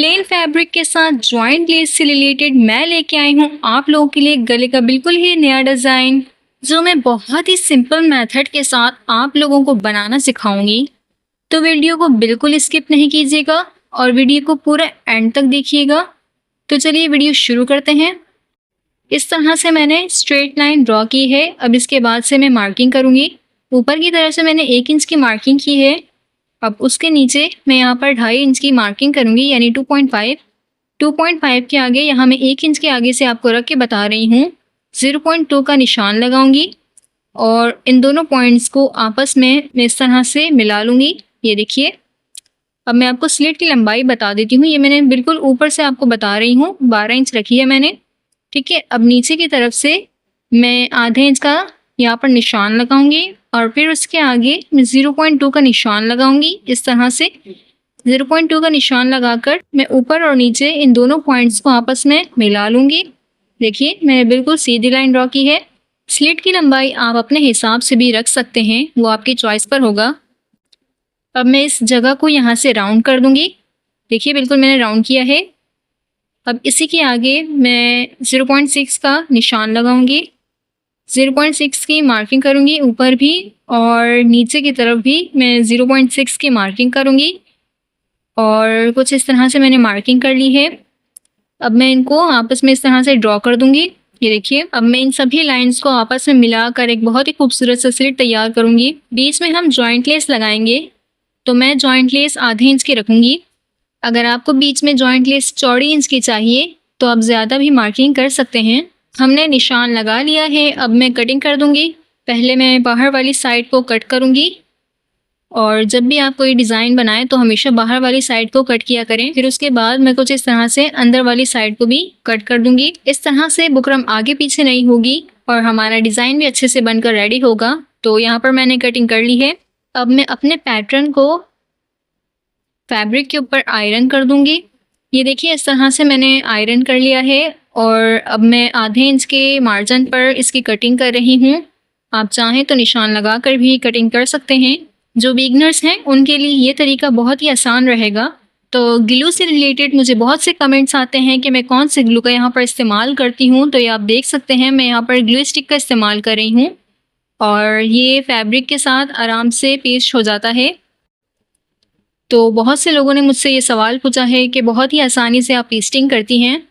Plane fabric के साथ joint lace से रिलेटेड मैं लेके आई हूँ आप लोगों के लिए गले का बिल्कुल ही नया डिज़ाइन, जो मैं बहुत ही सिंपल मेथड के साथ आप लोगों को बनाना सिखाऊंगी। तो वीडियो को बिल्कुल स्किप नहीं कीजिएगा और वीडियो को पूरा एंड तक देखिएगा। तो चलिए वीडियो शुरू करते हैं। इस तरह से मैंने स्ट्रेट लाइन ड्रॉ की है। अब इसके बाद से मैं मार्किंग करूँगी। ऊपर की तरफ से मैंने 1 इंच की मार्किंग की है। अब उसके नीचे मैं यहाँ पर 2.5 इंच की मार्किंग करूँगी, यानी 2.5। 2.5 के आगे यहाँ मैं 1 इंच के आगे से आपको रख के बता रही हूँ 0.2 का निशान लगाऊंगी और इन दोनों पॉइंट्स को आपस में मैं इस तरह से मिला लूँगी। ये देखिए। अब मैं आपको स्लिट की लंबाई बता देती हूँ। ये मैंने बिल्कुल ऊपर से आपको बता रही हूँ, 12 इंच रखी है मैंने। ठीक है। अब नीचे की तरफ से मैं आधे इंच का यहाँ पर निशान लगाऊंगी और फिर उसके आगे मैं 0.2 का निशान लगाऊंगी। इस तरह से 0.2 का निशान लगाकर मैं ऊपर और नीचे इन दोनों पॉइंट्स को आपस में मिला लूँगी। देखिए मैंने बिल्कुल सीधी लाइन ड्रॉ की है। स्लिट की लंबाई आप अपने हिसाब से भी रख सकते हैं, वो आपकी चॉइस पर होगा। अब मैं इस जगह को यहाँ से राउंड कर दूँगी। देखिए बिल्कुल मैंने राउंड किया है। अब इसी के आगे मैं 0.6 का निशान लगाऊंगी। 0.6 की मार्किंग करूंगी ऊपर भी और नीचे की तरफ भी मैं 0.6 की मार्किंग करूंगी और कुछ इस तरह से मैंने मार्किंग कर ली है। अब मैं इनको आपस में इस तरह से ड्रॉ कर दूंगी। ये देखिए। अब मैं इन सभी लाइंस को आपस में मिलाकर एक बहुत ही खूबसूरत सा स्लिट तैयार करूंगी। बीच में हम जॉइंट लेस लगाएंगे, तो मैं जॉइंट लेस आधे इंच की रखूंगी। अगर आपको बीच में जॉइंट लेस चौड़ी इंच की चाहिए तो आप ज़्यादा भी मार्किंग कर सकते हैं। हमने निशान लगा लिया है। अब मैं कटिंग कर दूंगी। पहले मैं बाहर वाली साइड को कट करूंगी और जब भी आप कोई डिज़ाइन बनाएं तो हमेशा बाहर वाली साइड को कट किया करें। फिर उसके बाद मैं कुछ इस तरह से अंदर वाली साइड को भी कट कर दूंगी। इस तरह से बुकरम आगे पीछे नहीं होगी और हमारा डिज़ाइन भी अच्छे से बनकर रेडी होगा। तो यहाँ पर मैंने कटिंग कर ली है। अब मैं अपने पैटर्न को फैब्रिक के ऊपर आयरन कर दूंगी। ये देखिए इस तरह से मैंने आयरन कर लिया है और अब मैं आधे इंच के मार्जिन पर इसकी कटिंग कर रही हूँ। आप चाहें तो निशान लगाकर भी कटिंग कर सकते हैं। जो बिगनर्स हैं उनके लिए ये तरीका बहुत ही आसान रहेगा। तो ग्लू से रिलेटेड मुझे बहुत से कमेंट्स आते हैं कि मैं कौन से ग्लू का यहाँ पर इस्तेमाल करती हूँ। तो ये आप देख सकते हैं मैं यहाँ पर ग्लू स्टिक का इस्तेमाल कर रही हूँ और ये फैब्रिक के साथ आराम से पेस्ट हो जाता है। तो बहुत से लोगों ने मुझसे ये सवाल पूछा है कि बहुत ही आसानी से आप पेस्टिंग करती हैं,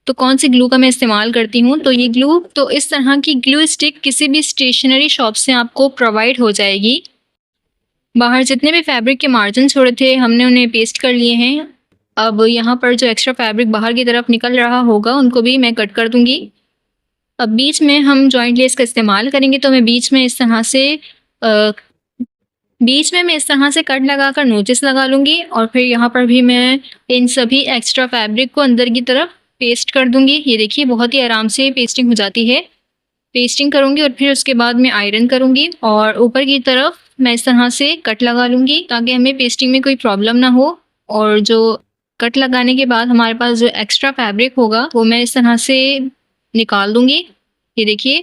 तो कौन सी ग्लू का मैं इस्तेमाल करती हूँ। तो ये ग्लू, तो इस तरह की ग्लू स्टिक किसी भी स्टेशनरी शॉप से आपको प्रोवाइड हो जाएगी। बाहर जितने भी फैब्रिक के मार्जिन छोड़े थे हमने उन्हें पेस्ट कर लिए हैं। अब यहाँ पर जो एक्स्ट्रा फैब्रिक बाहर की तरफ निकल रहा होगा उनको भी मैं कट कर दूँगी। अब बीच में हम जॉइंट लेस का इस्तेमाल करेंगे, तो मैं बीच में इस तरह से कट लगाकर नोचिस लगा लूँगी और फिर यहाँ पर भी मैं इन सभी एक्स्ट्रा फैब्रिक को अंदर की तरफ पेस्ट कर दूँगी। ये देखिए बहुत ही आराम से पेस्टिंग हो जाती है। पेस्टिंग करूँगी और फिर उसके बाद मैं आयरन करूँगी और ऊपर की तरफ मैं इस तरह से कट लगा लूँगी ताकि हमें पेस्टिंग में कोई प्रॉब्लम ना हो। और जो कट लगाने के बाद हमारे पास जो एक्स्ट्रा फैब्रिक होगा वो मैं इस तरह से निकाल दूँगी। ये देखिए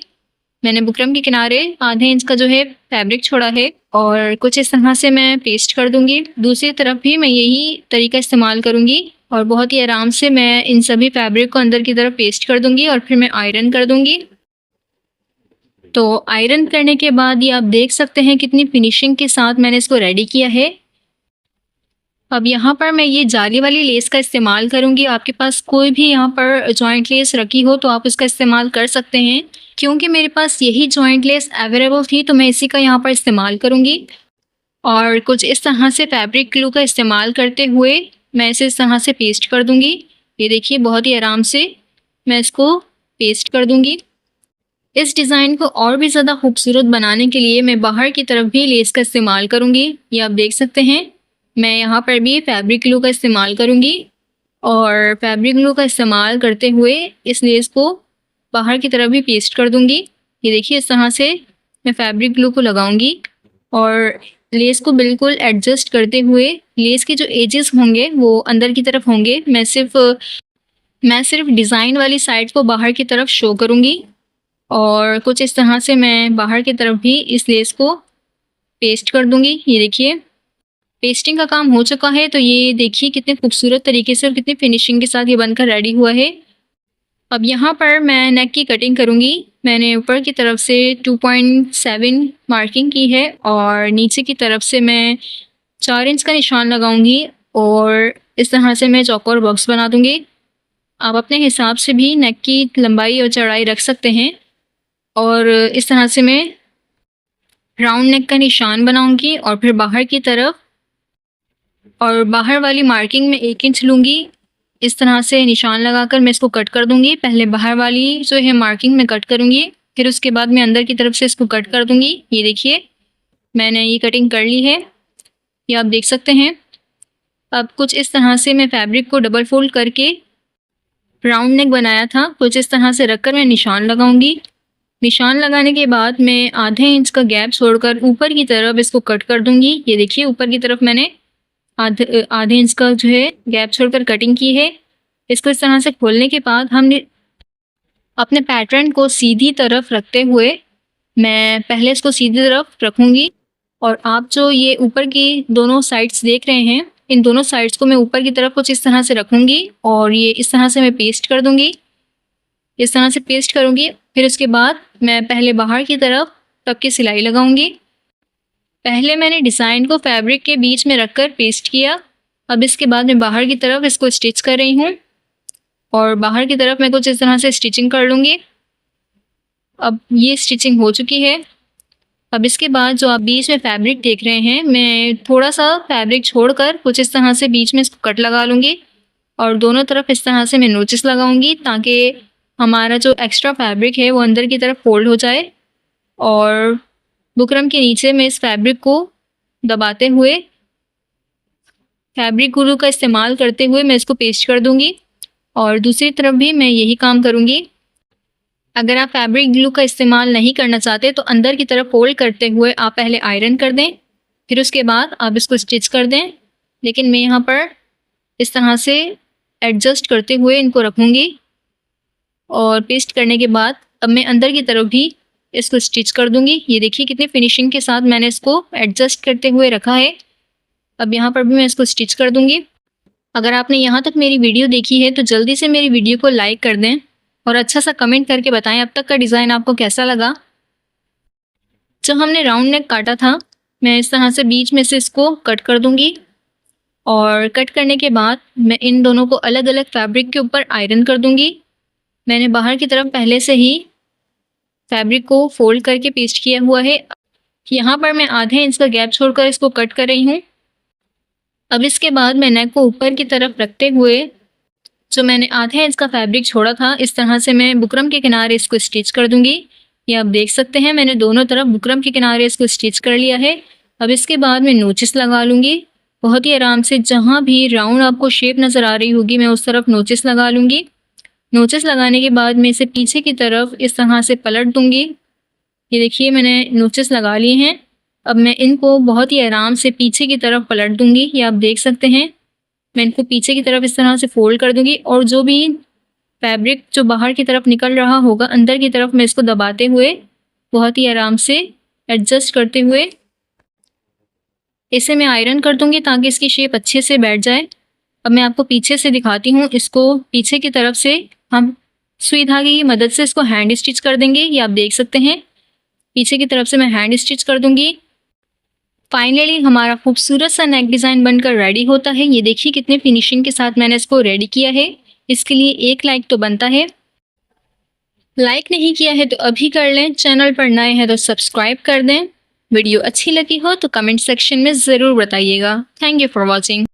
मैंने बुकरम के किनारे आधे इंच का जो है फैब्रिक छोड़ा है और कुछ इस तरह से मैं पेस्ट कर दूंगी। दूसरी तरफ भी मैं यही तरीका इस्तेमाल करूंगी और बहुत ही आराम से मैं इन सभी फैब्रिक को अंदर की तरफ पेस्ट कर दूंगी और फिर मैं आयरन कर दूंगी। तो आयरन करने के बाद ये आप देख सकते हैं कितनी फिनिशिंग के साथ मैंने इसको रेडी किया है। अब यहाँ पर मैं ये जाली वाली लेस का इस्तेमाल करूँगी। आपके पास कोई भी यहाँ पर जॉइंट लेस रखी हो तो आप उसका इस्तेमाल कर सकते हैं। क्योंकि मेरे पास यही जॉइंट लेस अवेलेबल थी तो मैं इसी का यहाँ पर इस्तेमाल करूँगी और कुछ इस तरह से फैब्रिक ग्लू का इस्तेमाल करते हुए मैं इसे इस तरह से पेस्ट कर दूँगी। ये देखिए बहुत ही आराम से मैं इसको पेस्ट कर दूँगी। इस डिज़ाइन को और भी ज़्यादा खूबसूरत बनाने के लिए मैं बाहर की तरफ भी लेस का इस्तेमाल करूँगी। ये आप देख सकते हैं मैं यहाँ पर भी फैब्रिक ग्लू का इस्तेमाल करूँगी और फैब्रिक ग्लू का इस्तेमाल करते हुए इस लेस को बाहर की तरफ भी पेस्ट कर दूँगी। ये देखिए इस तरह से मैं फैब्रिक ग्लू को लगाऊंगी और लेस को बिल्कुल एडजस्ट करते हुए लेस के जो एजेस होंगे वो अंदर की तरफ होंगे। मैं सिर्फ डिज़ाइन वाली साइड को बाहर की तरफ शो करूँगी और कुछ इस तरह से मैं बाहर की तरफ भी इस लेस को पेस्ट कर दूँगी। ये देखिए पेस्टिंग का काम हो चुका है, तो ये देखिए कितने खूबसूरत तरीके से और कितनी फिनिशिंग के साथ ये बनकर रेडी हुआ है। अब यहाँ पर मैं नेक की कटिंग करूँगी। मैंने ऊपर की तरफ से 2.7 मार्किंग की है और नीचे की तरफ से मैं 4 इंच का निशान लगाऊंगी और इस तरह से मैं चौकोर बॉक्स बना दूंगी। आप अपने हिसाब से भी नेक की लंबाई और चौड़ाई रख सकते हैं और इस तरह से मैं राउंड नेक का निशान बनाऊंगी और फिर बाहर की तरफ और बाहर वाली मार्किंग में 1 इंच लूँगी। इस तरह से निशान लगाकर मैं इसको कट कर दूँगी। पहले बाहर वाली जो है मार्किंग में कट करूँगी, फिर उसके बाद मैं अंदर की तरफ से इसको कट कर दूँगी। ये देखिए मैंने ये कटिंग कर ली है, ये आप देख सकते हैं। अब कुछ इस तरह से मैं फैब्रिक को डबल फोल्ड करके राउंड नेक बनाया था, कुछ इस तरह से रखकर मैं निशान लगाऊंगी। निशान लगाने के बाद मैं आधे इंच का गैप छोड़कर ऊपर की तरफ इसको कट कर दूंगी। ये देखिए ऊपर की तरफ मैंने आधे इंच का जो है गैप छोड़कर कटिंग की है। इसको इस तरह से खोलने के बाद हमने अपने पैटर्न को सीधी तरफ रखते हुए मैं पहले इसको सीधी तरफ रखूँगी और आप जो ये ऊपर की दोनों साइड्स देख रहे हैं, इन दोनों साइड्स को मैं ऊपर की तरफ कुछ इस तरह से रखूँगी और ये इस तरह से मैं पेस्ट कर दूँगी। इस तरह से पेस्ट करूँगी। फिर उसके बाद मैं पहले बाहर की तरफ टक की सिलाई लगाऊँगी। पहले मैंने डिज़ाइन को फैब्रिक के बीच में रखकर पेस्ट किया। अब इसके बाद मैं बाहर की तरफ इसको स्टिच कर रही हूँ और बाहर की तरफ मैं कुछ इस तरह से स्टिचिंग कर लूँगी। अब ये स्टिचिंग हो चुकी है। अब इसके बाद जो आप बीच में फैब्रिक देख रहे हैं, मैं थोड़ा सा फैब्रिक छोड़कर कुछ इस तरह से बीच में इसको कट लगा लूँगी और दोनों तरफ इस तरह से मैं नोचिस लगाऊंगी ताकि हमारा जो एक्स्ट्रा फैब्रिक है वो अंदर की तरफ फोल्ड हो जाए। और बुकरम के नीचे मैं इस फैब्रिक को दबाते हुए फैब्रिक ग्लू का इस्तेमाल करते हुए मैं इसको पेस्ट कर दूंगी और दूसरी तरफ भी मैं यही काम करूंगी। अगर आप फैब्रिक ग्लू का इस्तेमाल नहीं करना चाहते तो अंदर की तरफ फोल्ड करते हुए आप पहले आयरन कर दें, फिर उसके बाद आप इसको स्टिच कर दें। लेकिन मैं यहाँ पर इस तरह से एडजस्ट करते हुए इनको रखूँगी और पेस्ट करने के बाद अब मैं अंदर की तरफ भी इसको स्टिच कर दूँगी। ये देखिए कितनी फिनिशिंग के साथ मैंने इसको एडजस्ट करते हुए रखा है। अब यहाँ पर भी मैं इसको स्टिच कर दूँगी। अगर आपने यहाँ तक मेरी वीडियो देखी है तो जल्दी से मेरी वीडियो को लाइक कर दें और अच्छा सा कमेंट करके बताएं अब तक का डिज़ाइन आपको कैसा लगा। जब हमने राउंड नेक काटा था, मैं इस तरह से बीच में से इसको कट कर दूँगी और कट करने के बाद मैं इन दोनों को अलग अलग फैब्रिक के ऊपर आयरन कर दूँगी। मैंने बाहर की तरफ पहले से ही फैब्रिक को फोल्ड करके पेस्ट किया हुआ है। यहाँ पर मैं आधे इंच का गैप छोड़कर इसको कट कर रही हूँ। अब इसके बाद मैं नेक को ऊपर की तरफ रखते हुए जो मैंने आधे इंच का फैब्रिक छोड़ा था, इस तरह से मैं बुकरम के किनारे इसको स्टिच कर दूँगी। ये आप देख सकते हैं मैंने दोनों तरफ बुकरम के किनारे इसको स्टिच कर लिया है। अब इसके बाद मैं नोचिस लगा लूँगी बहुत ही आराम से। जहाँ भी राउंड आपको शेप नज़र आ रही होगी मैं उस तरफ नोचिस लगा लूँगी। नोचिस लगाने के बाद मैं इसे पीछे की तरफ इस तरह से पलट दूँगी। ये देखिए मैंने नोचिस लगा लिए हैं। अब मैं इनको बहुत ही आराम से पीछे की तरफ पलट दूँगी। ये आप देख सकते हैं मैं इनको पीछे की तरफ इस तरह से फोल्ड कर दूँगी और जो भी फैब्रिक जो बाहर की तरफ निकल रहा होगा अंदर की तरफ मैं इसको दबाते हुए बहुत ही आराम से एडजस्ट करते हुए इसे मैं आयरन कर दूँगी ताकि इसकी शेप अच्छे से बैठ जाए। अब मैं आपको पीछे से दिखाती हूँ। इसको पीछे की तरफ से हम सुई धागे की मदद से इसको हैंड स्टिच कर देंगे। ये आप देख सकते हैं पीछे की तरफ से मैं हैंड स्टिच कर दूँगी। फाइनली हमारा खूबसूरत सा नेक डिज़ाइन बनकर रेडी होता है। ये देखिए कितने फिनिशिंग के साथ मैंने इसको रेडी किया है। इसके लिए एक लाइक तो बनता है। लाइक नहीं किया है तो अभी कर लें। चैनल पर नए हैं तो सब्सक्राइब कर दें। वीडियो अच्छी लगी हो तो कमेंट सेक्शन में ज़रूर बताइएगा। Thank you for watching.